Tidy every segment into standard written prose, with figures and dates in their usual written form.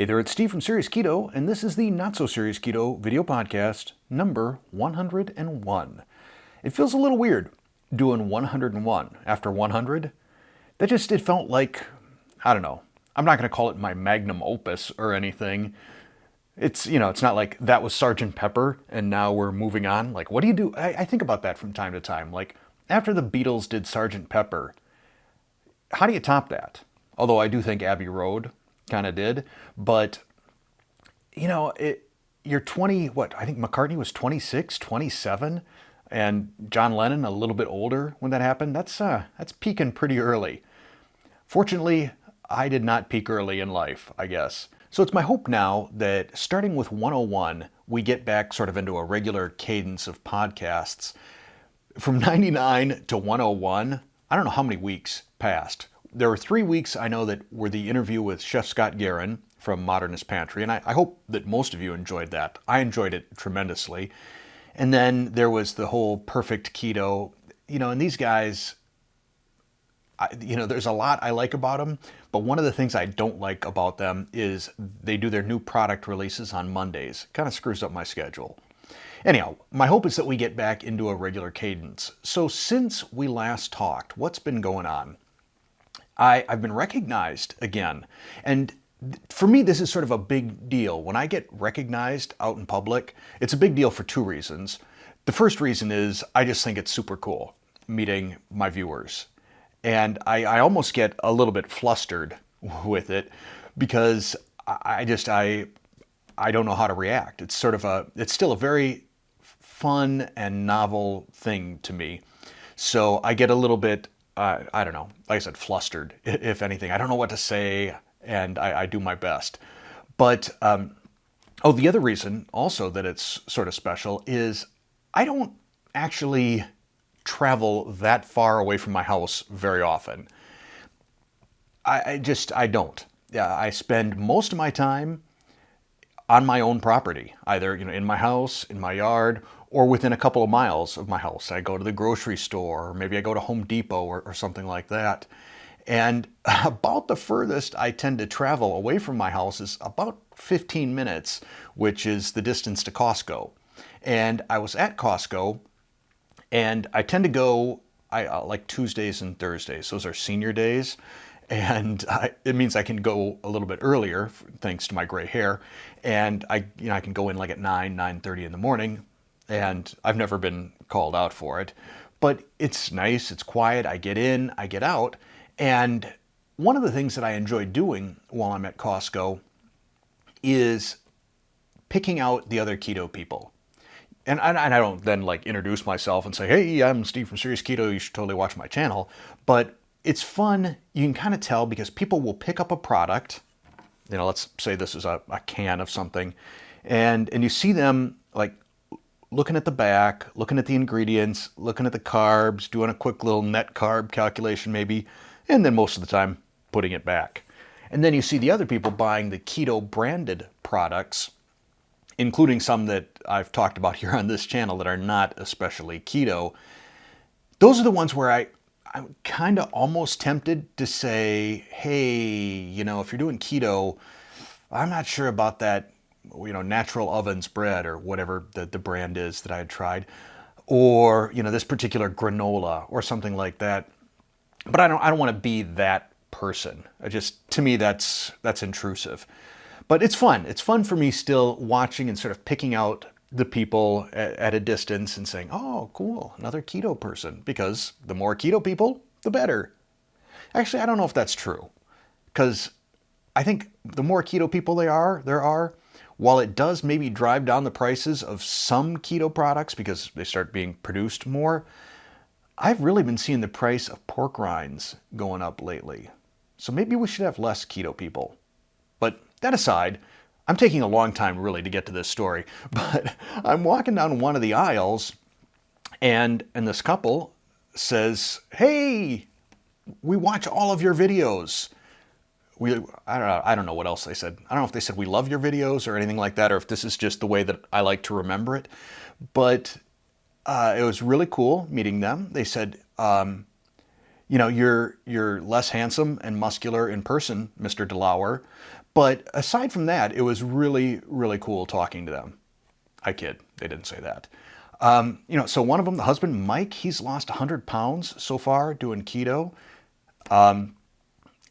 Hey there, it's Steve from Serious Keto, and this is the Not So Serious Keto video podcast number 101. It feels a little weird doing 101 after 100. It felt like, I don't know, I'm not going to call it my magnum opus or anything. It's not like that was Sergeant Pepper and now we're moving on. Like, what do you do? I think about that from time to time. Like, after the Beatles did Sergeant Pepper, how do you top that? Although I do think Abbey Road kind of did, but you're 20, I think McCartney was 26, 27, and John Lennon a little bit older when that happened. That's peaking pretty early. Fortunately, I did not peak early in life, I guess. So it's my hope now that starting with 101, we get back sort of into a regular cadence of podcasts. From 99 to 101, I don't know how many weeks passed. There were 3 weeks I know that were the interview with Chef Scott Guerin from Modernist Pantry, and I hope that most of you enjoyed that. I enjoyed it tremendously. And then there was the whole Perfect Keto, and these guys, there's a lot I like about them, but one of the things I don't like about them is they do their new product releases on Mondays. Kind of screws up my schedule. Anyhow, my hope is that we get back into a regular cadence. So since we last talked, what's been going on? I've been recognized again. And for me, this is sort of a big deal. When I get recognized out in public, it's a big deal for two reasons. The first reason is I just think it's super cool meeting my viewers. And I almost get a little bit flustered with it because I don't know how to react. It's still a very fun and novel thing to me. So I get a little bit, I don't know, like I said, flustered, if anything. I don't know what to say, and I do my best. But, the other reason also that it's sort of special is I don't actually travel that far away from my house very often. I don't. Yeah, I spend most of my time on my own property, either in my house, in my yard, or within a couple of miles of my house. I go to the grocery store, or maybe I go to Home Depot or something like that. And about the furthest I tend to travel away from my house is about 15 minutes, which is the distance to Costco. And I was at Costco, and I tend to go, I like Tuesdays and Thursdays. Those are senior days. And it means I can go a little bit earlier, thanks to my gray hair. And I can go in like at 9:30 in the morning. And I've never been called out for it. But it's nice, it's quiet, I get in, I get out. And one of the things that I enjoy doing while I'm at Costco is picking out the other keto people. And I don't then introduce myself and say, hey, I'm Steve from Serious Keto, you should totally watch my channel. But it's fun. You can kind of tell because people will pick up a product. Let's say this is a can of something. And you see them looking at the back, looking at the ingredients, looking at the carbs, doing a quick little net carb calculation maybe, and then most of the time putting it back. And then you see the other people buying the keto branded products, including some that I've talked about here on this channel that are not especially keto. Those are the ones where I'm kind of almost tempted to say, hey, if you're doing keto, I'm not sure about that, Natural Ovens bread or whatever the brand is that I had tried, or, this particular granola or something like that. But I don't want to be that person. To me, that's intrusive. But it's fun. It's fun for me still watching and sort of picking out the people at a distance and saying, oh, cool, another keto person. Because the more keto people, the better. Actually, I don't know if that's true. Because I think the more keto people there are, while it does maybe drive down the prices of some keto products because they start being produced more, I've really been seeing the price of pork rinds going up lately. So maybe we should have less keto people. But that aside, I'm taking a long time really to get to this story, but I'm walking down one of the aisles and this couple says, hey, we watch all of your videos. I don't know what else they said. I don't know if they said we love your videos or anything like that, or if this is just the way that I like to remember it. But it was really cool meeting them. They said, you're less handsome and muscular in person, Mr. DeLauer, But aside from that, it was really, really cool talking to them. I kid, they didn't say that. So one of them, the husband, Mike, he's lost 100 pounds so far doing keto.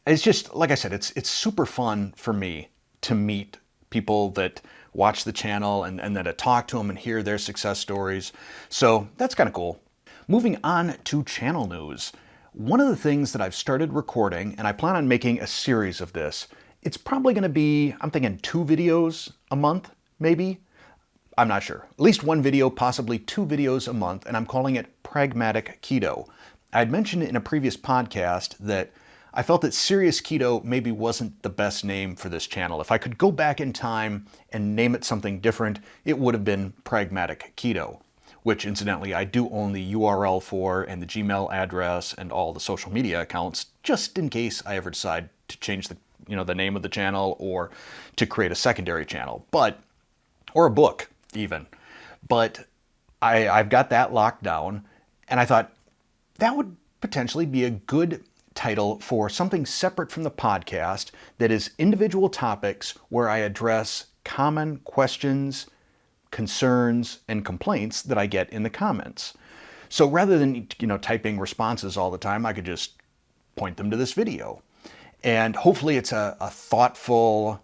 It's just, like I said, it's super fun for me to meet people that watch the channel and then to talk to them and hear their success stories. So that's kind of cool. Moving on to channel news. One of the things that I've started recording, and I plan on making a series of this, it's probably going to be, I'm thinking 2 videos a month, maybe. I'm not sure. At least 1 video, possibly 2 videos a month, and I'm calling it Pragmatic Keto. I'd mentioned in a previous podcast that I felt that Serious Keto maybe wasn't the best name for this channel. If I could go back in time and name it something different, it would have been Pragmatic Keto, which incidentally I do own the URL for and the Gmail address and all the social media accounts, just in case I ever decide to change the name of the channel or to create a secondary channel, or a book even. But I've got that locked down, and I thought that would potentially be a good title for something separate from the podcast that is individual topics where I address common questions, concerns, and complaints that I get in the comments. So rather than typing responses all the time, I could just point them to this video. And hopefully it's a thoughtful,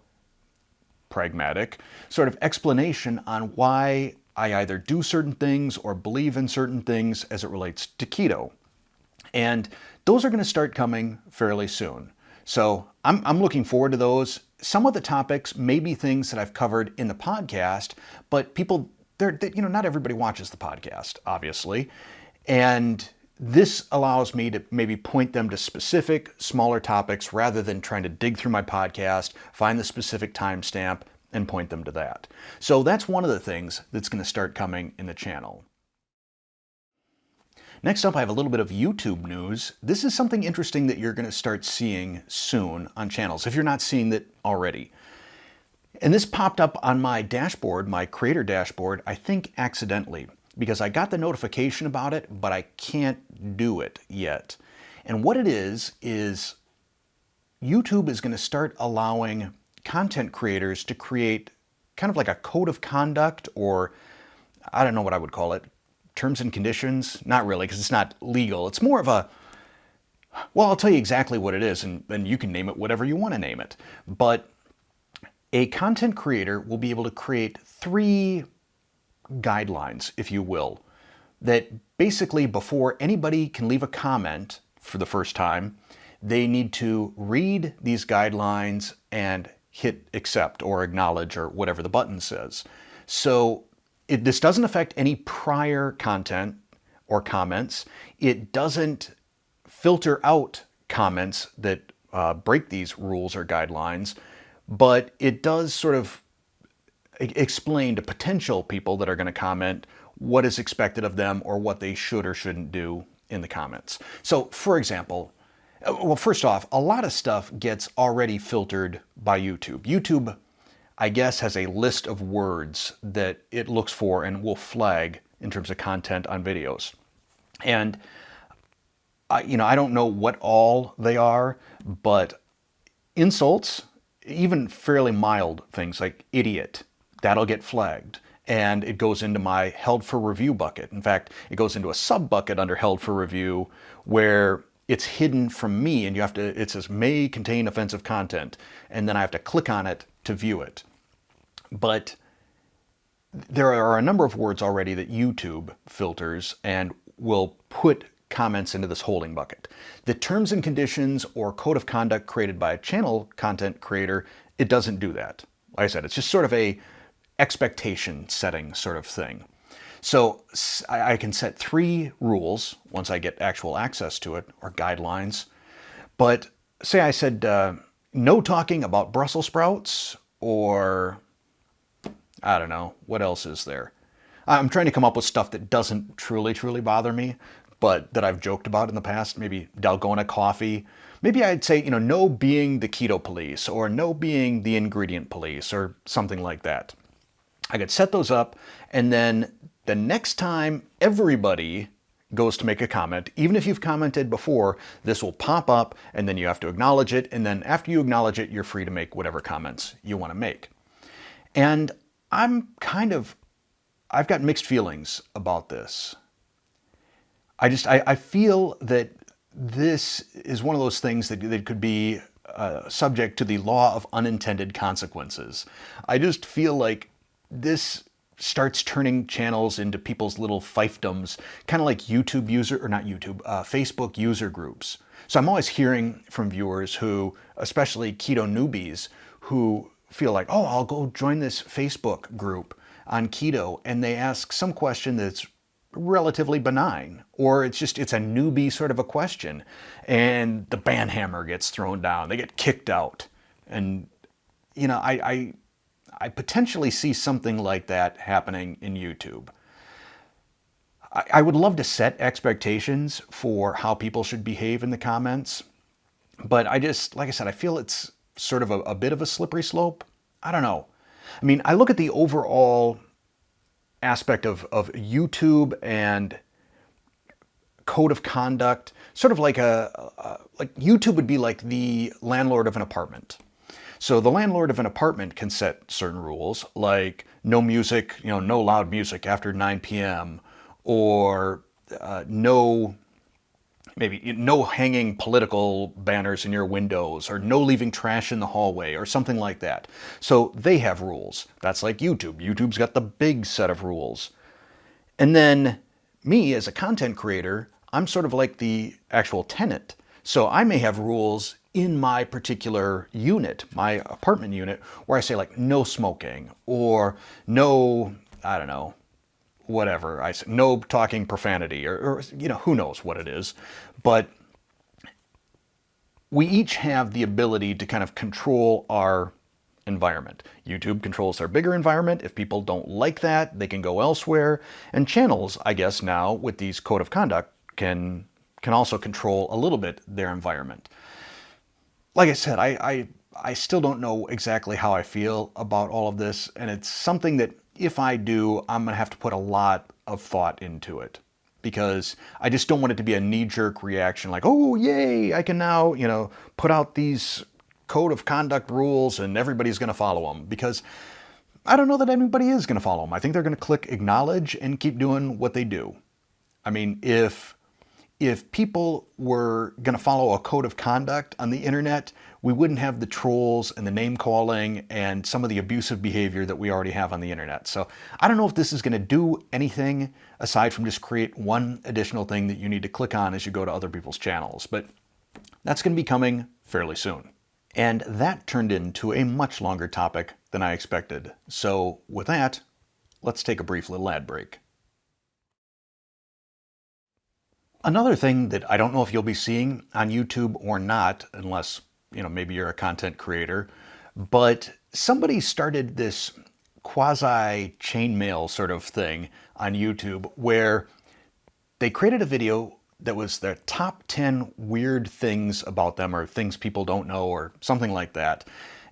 pragmatic sort of explanation on why I either do certain things or believe in certain things as it relates to keto. And those are going to start coming fairly soon. So I'm looking forward to those. Some of the topics may be things that I've covered in the podcast, but people, not everybody watches the podcast, obviously. And this allows me to maybe point them to specific, smaller topics rather than trying to dig through my podcast, find the specific timestamp, and point them to that. So that's one of the things that's going to start coming in the channel. Next up, I have a little bit of YouTube news. This is something interesting that you're going to start seeing soon on channels, if you're not seeing it already. And this popped up on my dashboard, my creator dashboard, I think accidentally, because I got the notification about it, but I can't do it yet. And what it is YouTube is going to start allowing content creators to create kind of like a code of conduct, or I don't know what I would call it, terms and conditions. Not really, because it's not legal. It's more of I'll tell you exactly what it is, and then you can name it whatever you want to name it. But a content creator will be able to create 3 guidelines, if you will, that basically before anybody can leave a comment for the first time, they need to read these guidelines and hit accept or acknowledge or whatever the button says. So this doesn't affect any prior content or comments. It doesn't filter out comments that break these rules or guidelines, but it does sort of explain to potential people that are going to comment what is expected of them or what they should or shouldn't do in the comments. So, for example, well, first off, a lot of stuff gets already filtered by YouTube. YouTube, I guess, has a list of words that it looks for and will flag in terms of content on videos. And I don't know what all they are, but insults, even fairly mild things like idiot, that'll get flagged. And it goes into my held for review bucket. In fact, it goes into a sub bucket under held for review where it's hidden from me, and it says may contain offensive content, and then I have to click on it to view it. But there are a number of words already that YouTube filters and will put comments into this holding bucket. The terms and conditions or code of conduct created by a channel content creator, it doesn't do that. Like I said, it's just sort of a expectation setting sort of thing. So I can set 3 rules once I get actual access to it, or guidelines. But say I said no talking about Brussels sprouts, or I don't know, what else is there? I'm trying to come up with stuff that doesn't truly bother me, but that I've joked about in the past. Maybe Dalgona coffee. Maybe I'd say, no being the keto police, or no being the ingredient police, or something like that. I could set those up, and then the next time everybody goes to make a comment, even if you've commented before, this will pop up and then you have to acknowledge it. And then after you acknowledge it, you're free to make whatever comments you want to make. And I've got mixed feelings about this. I feel that this is one of those things that could be subject to the law of unintended consequences. I just feel like this starts turning channels into people's little fiefdoms, kind of like Facebook user groups. So I'm always hearing from viewers who, especially keto newbies, who feel like, oh, I'll go join this Facebook group on keto, and they ask some question that's relatively benign, or it's a newbie sort of a question, and the ban hammer gets thrown down, they get kicked out. And I potentially see something like that happening in YouTube. I would love to set expectations for how people should behave in the comments, but like I said, I feel it's sort of a bit of a slippery slope. I don't know. I mean, I look at the overall aspect of YouTube and code of conduct, sort of like YouTube would be like the landlord of an apartment. So the landlord of an apartment can set certain rules, like no music, no loud music after 9 p.m., or no hanging political banners in your windows, or no leaving trash in the hallway, or something like that. So they have rules. That's like YouTube. YouTube's got the big set of rules. And then me, as a content creator, I'm sort of like the actual tenant. So I may have rules in my particular unit, my apartment unit, where I say like no smoking, or no, I don't know, whatever. I say no talking profanity, or who knows what it is. But we each have the ability to kind of control our environment. YouTube controls their bigger environment. If people don't like that, they can go elsewhere. And channels, I guess now, with these code of conduct, can also control a little bit their environment. Like I said, I still don't know exactly how I feel about all of this, and it's something that if I do, I'm going to have to put a lot of thought into it, because I just don't want it to be a knee-jerk reaction like, oh, yay, I can now, put out these code of conduct rules and everybody's going to follow them, because I don't know that anybody is going to follow them. I think they're going to click acknowledge and keep doing what they do. I mean, if people were going to follow a code of conduct on the internet, we wouldn't have the trolls and the name calling and some of the abusive behavior that we already have on the internet. So I don't know if this is going to do anything aside from just create one additional thing that you need to click on as you go to other people's channels. But that's going to be coming fairly soon. And that turned into a much longer topic than I expected. So with that, let's take a brief little ad break. Another thing that I don't know if you'll be seeing on YouTube or not, unless, maybe you're a content creator, but somebody started this quasi chainmail sort of thing on YouTube where they created a video that was their top 10 weird things about them, or things people don't know, or something like that.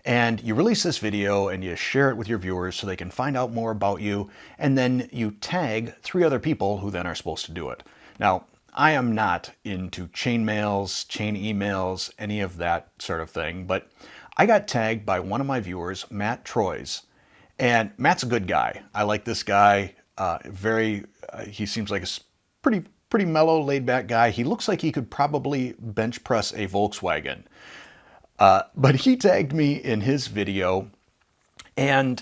And you release this video and you share it with your viewers so they can find out more about you, and then you tag 3 other people who then are supposed to do it. Now, I am not into chain mails, chain emails, any of that sort of thing, but I got tagged by one of my viewers, Matt Troyes, and Matt's a good guy. I like this guy. He seems like a pretty mellow, laid-back guy. He looks like he could probably bench press a Volkswagen. But he tagged me in his video, and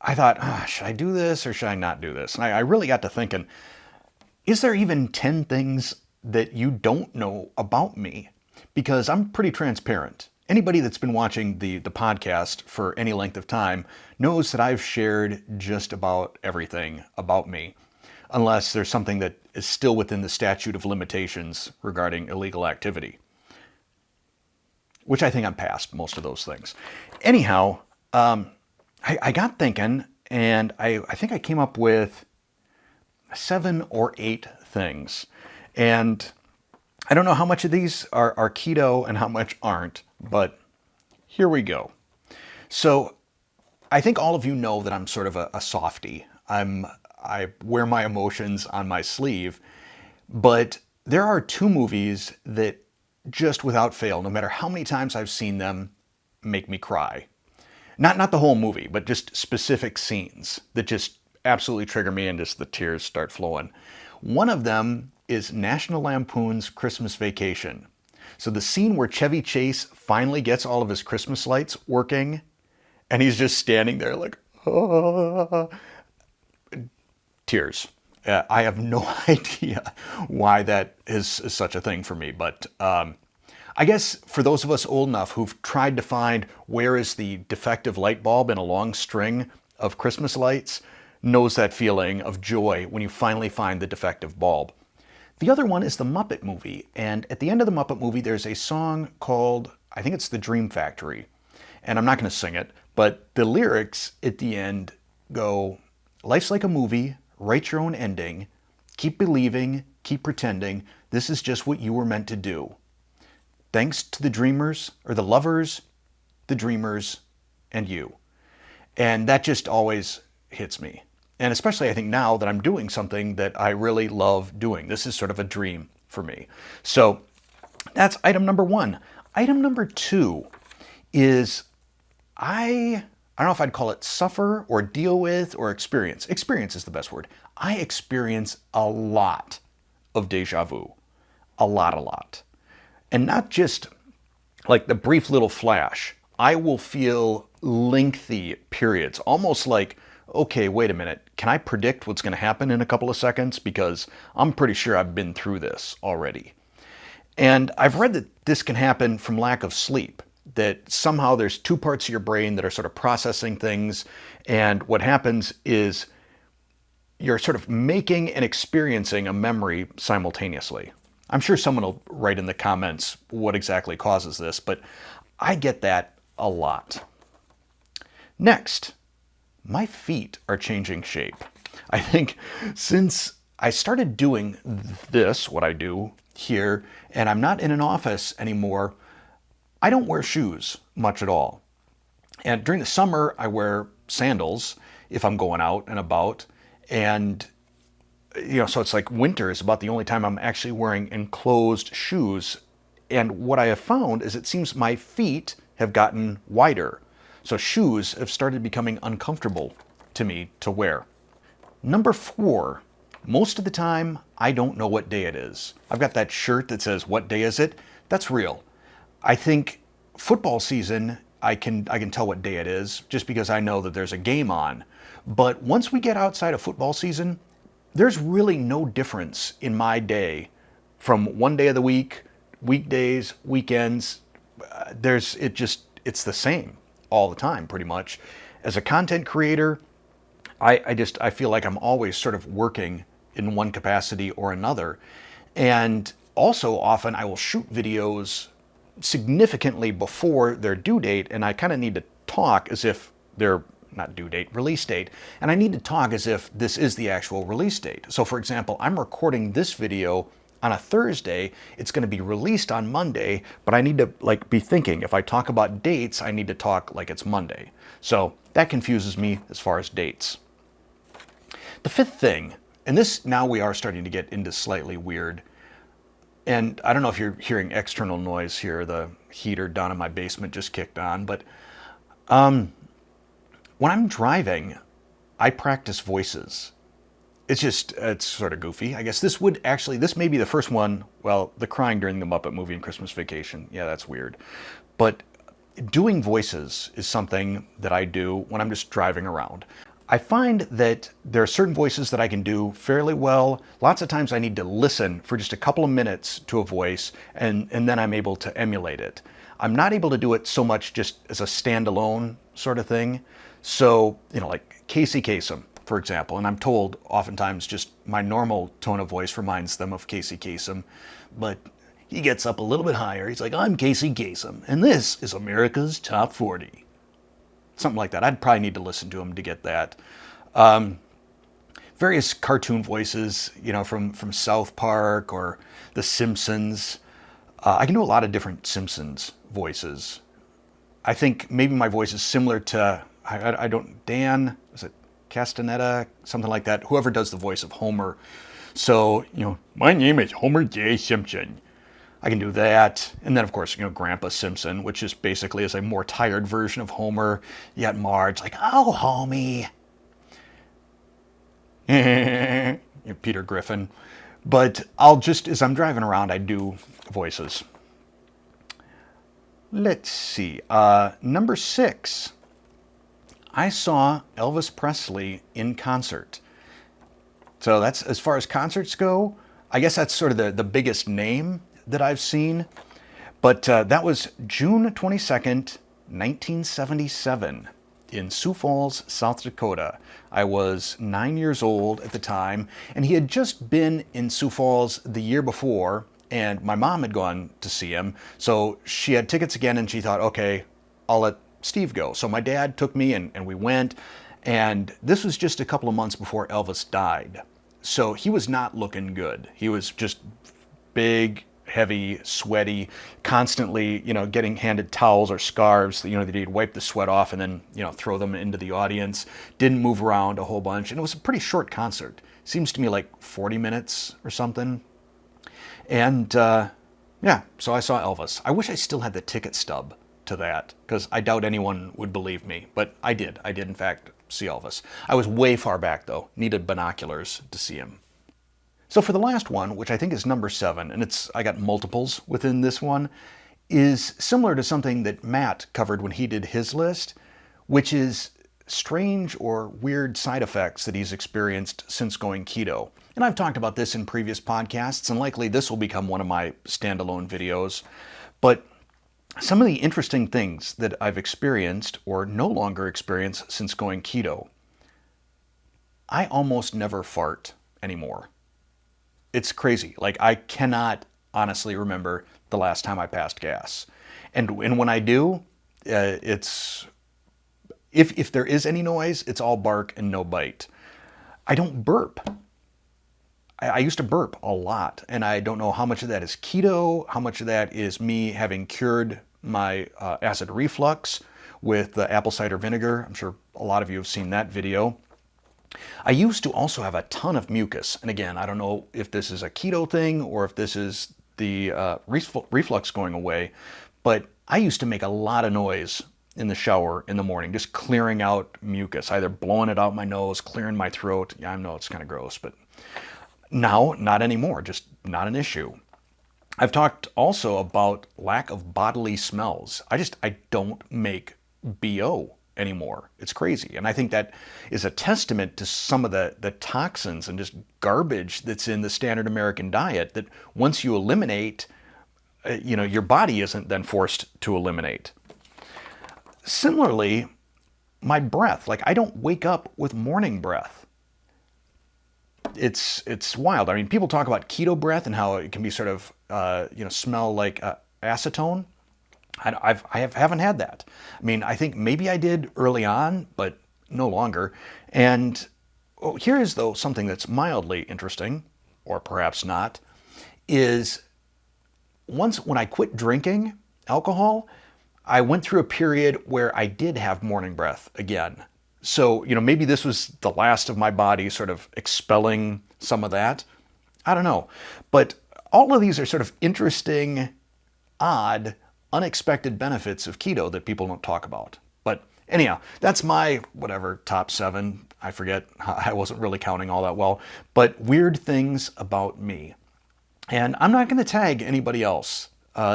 I thought, should I do this or should I not do this? And I really got to thinking, is there even 10 things that you don't know about me? Because I'm pretty transparent. Anybody that's been watching the podcast for any length of time knows that I've shared just about everything about me, unless there's something that is still within the statute of limitations regarding illegal activity, which I think I'm past most of those things. Anyhow, I got thinking, and I think I came up with 7 or 8 things. And I don't know how much of these are keto and how much aren't, but here we go. So I think all of you know that I'm sort of a softie. I wear my emotions on my sleeve, But there are two movies that just without fail, no matter how many times I've seen them, make me cry. Not the whole movie, but just specific scenes that just absolutely trigger me and just the tears start flowing. One of them is National Lampoon's Christmas Vacation. So the scene where Chevy Chase finally gets all of his Christmas lights working and he's just standing there like, ah, tears. I have no idea why that is such a thing for me, but I guess for those of us old enough who've tried to find where is the defective light bulb in a long string of Christmas lights, knows that feeling of joy when you finally find the defective bulb. The other one is the Muppet movie, and at the end of the Muppet movie there's a song called, I think it's The Dream Factory, and I'm not going to sing it, but the lyrics at the end go, life's like a movie, write your own ending, keep believing, keep pretending, this is just what you were meant to do. Thanks to the dreamers, or the lovers, the dreamers, and you. And that just always hits me. And especially I think now that I'm doing something that I really love doing. This is sort of a dream for me. So that's item number one. Item number two is I don't know if I'd call it suffer or deal with or experience. Experience is the best word. I experience a lot of deja vu. A lot. And not just like the brief little flash. I will feel lengthy periods, almost like, okay, wait a minute, can I predict what's going to happen in a couple of seconds? Because I'm pretty sure I've been through this already. And I've read that this can happen from lack of sleep, that somehow there's two parts of your brain that are sort of processing things, and what happens is you're sort of making and experiencing a memory simultaneously. I'm sure someone will write in the comments what exactly causes this, but I get that a lot. Next, my feet are changing shape. I think since I started doing this, what I do here, and I'm not in an office anymore, I don't wear shoes much at all. And during the summer, I wear sandals if I'm going out and about. And, so it's like winter is about the only time I'm actually wearing enclosed shoes. And what I have found is it seems my feet have gotten wider. So shoes have started becoming uncomfortable to me to wear. Number 4, most of the time, I don't know what day it is. I've got that shirt that says, "What day is it?" That's real. I think football season, I can tell what day it is just because I know that there's a game on. But once we get outside of football season, there's really no difference in my day from one day of the week, weekdays, weekends. It's the same all the time pretty much. As a content creator, I feel like I'm always sort of working in one capacity or another. And also often I will shoot videos significantly before their due date, and I kind of need to talk as if they're not due date, release date, and I need to talk as if this is the actual release date. So for example, I'm recording this video on a Thursday, it's going to be released on Monday, but I need to be thinking, if I talk about dates, I need to talk like it's Monday. So that confuses me as far as dates. The fifth thing, and this now we are starting to get into slightly weird, and I don't know if you're hearing external noise here, the heater down in my basement just kicked on, but when I'm driving, I practice voices. It's sort of goofy. I guess this may be the first one, well, the crying during the Muppet movie and Christmas Vacation. Yeah, that's weird. But doing voices is something that I do when I'm just driving around. I find that there are certain voices that I can do fairly well. Lots of times I need to listen for just a couple of minutes to a voice, and then I'm able to emulate it. I'm not able to do it so much just as a standalone sort of thing. So, like Casey Kasem, for example, and I'm told oftentimes just my normal tone of voice reminds them of Casey Kasem, but he gets up a little bit higher. He's like, "I'm Casey Kasem, and this is America's Top 40. Something like that. I'd probably need to listen to him to get that. Various cartoon voices, from South Park or The Simpsons. I can do a lot of different Simpsons voices. I think maybe my voice is similar to, Dan, is it Castaneda? Something like that. Whoever does the voice of Homer. So, my name is Homer J. Simpson. I can do that. And then, of course, Grandpa Simpson, which is basically is a more tired version of Homer. You got Marge, like, oh, homie. Peter Griffin. But I'll just, as I'm driving around, I do voices. Let's see. Number 6. I saw Elvis Presley in concert. So that's, as far as concerts go, I guess that's sort of the biggest name that I've seen. But that was June 22nd, 1977 in Sioux Falls, South Dakota. I was 9 years old at the time, and he had just been in Sioux Falls the year before, and my mom had gone to see him. So she had tickets again, and she thought, okay, I'll let Steve go. So my dad took me, and we went. And this was just a couple of months before Elvis died. So he was not looking good. He was just big, heavy, sweaty, constantly, getting handed towels or scarves, that he'd wipe the sweat off and then, throw them into the audience. Didn't move around a whole bunch. And it was a pretty short concert. Seems to me like 40 minutes or something. And yeah, so I saw Elvis. I wish I still had the ticket stub to that, because I doubt anyone would believe me. But I did. I did, in fact, see Elvis. I was way far back, though. Needed binoculars to see him. So for the last one, which I think is number 7, and I got multiples within this one, is similar to something that Matt covered when he did his list, which is strange or weird side effects that he's experienced since going keto. And I've talked about this in previous podcasts, and likely this will become one of my standalone videos. But some of the interesting things that I've experienced or no longer experience since going keto. I almost never fart anymore. It's crazy. Like, I cannot honestly remember the last time I passed gas. And when I do, it's, if there is any noise, it's all bark and no bite. I don't burp. I used to burp a lot, and I don't know how much of that is keto, how much of that is me having cured my acid reflux with the apple cider vinegar. I'm sure a lot of you have seen that video. I used to also have a ton of mucus. And again, I don't know if this is a keto thing or if this is the reflux going away, but I used to make a lot of noise in the shower in the morning, just clearing out mucus, either blowing it out my nose, clearing my throat. Yeah, I know it's kind of gross, but now, not anymore, just not an issue. I've talked also about lack of bodily smells. I don't make BO anymore. It's crazy. And I think that is a testament to some of the toxins and just garbage that's in the standard American diet that once you eliminate, your body isn't then forced to eliminate. Similarly, my breath, like I don't wake up with morning breath. It's wild. I mean, people talk about keto breath and how it can be sort of, smell like acetone. I haven't had that. I mean, I think maybe I did early on, but no longer. And here is, though, something that's mildly interesting, or perhaps not, is when I quit drinking alcohol, I went through a period where I did have morning breath again. So, maybe this was the last of my body sort of expelling some of that. I don't know. But all of these are sort of interesting, odd, unexpected benefits of keto that people don't talk about. But anyhow, that's my, top 7. I forget. I wasn't really counting all that well. But weird things about me. And I'm not going to tag anybody else.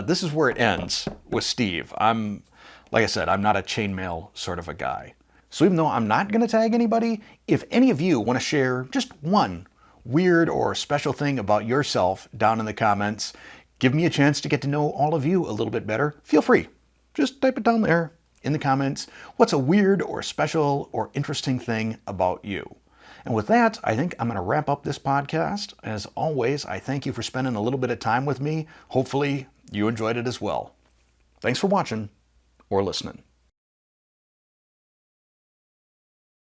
This is where it ends with Steve. Like I said, I'm not a chainmail sort of a guy. So even though I'm not going to tag anybody, if any of you want to share just one weird or special thing about yourself down in the comments, give me a chance to get to know all of you a little bit better, feel free. Just type it down there in the comments. What's a weird or special or interesting thing about you? And with that, I think I'm going to wrap up this podcast. As always, I thank you for spending a little bit of time with me. Hopefully you enjoyed it as well. Thanks for watching or listening.